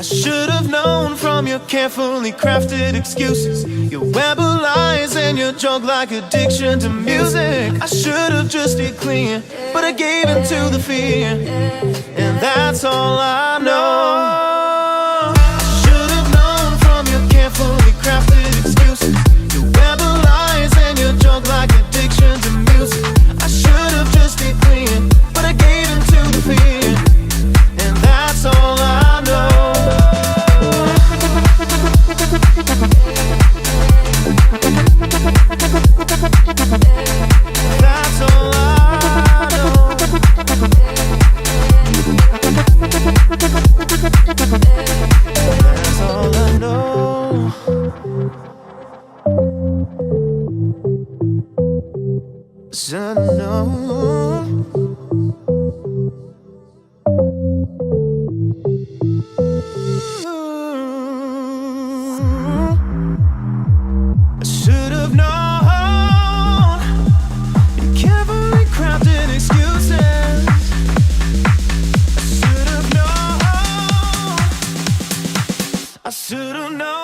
should have known from your carefully crafted excuses, your rebel lies and your joke-like addiction to music. I should have just stayed clean, but I gave in to the fear, and that's all I know. I should have known from your carefully crafted excuses, your rebel lies and your joke-like addiction to music. I should have just stayed clean, but I gave in to the fear, and that's all I know. That's all I know. That's all I know. So I know. I should have known your carefully crafted excuses. I should have known. I should have known.